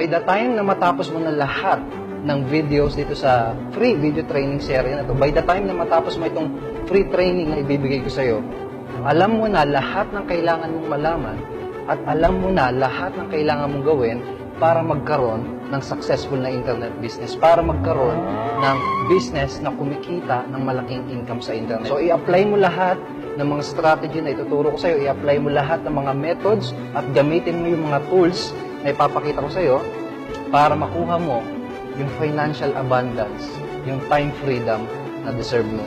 by the time na matapos mo na lahat ng videos dito sa free video training series na to, by the time na matapos mo itong free training na ibibigay ko sa'yo, alam mo na lahat ng kailangan mong malaman at alam mo na lahat ng kailangan mong gawin para magkaroon ng successful na internet business, para magkaroon ng business na kumikita ng malaking income sa internet. So, i-apply mo lahat ng mga strategy na ituturo ko sa'yo, i-apply mo lahat ng mga methods at gamitin mo yung mga tools na ipapakita ko sa'yo para makuha mo yung financial abundance, yung time freedom na deserve mo.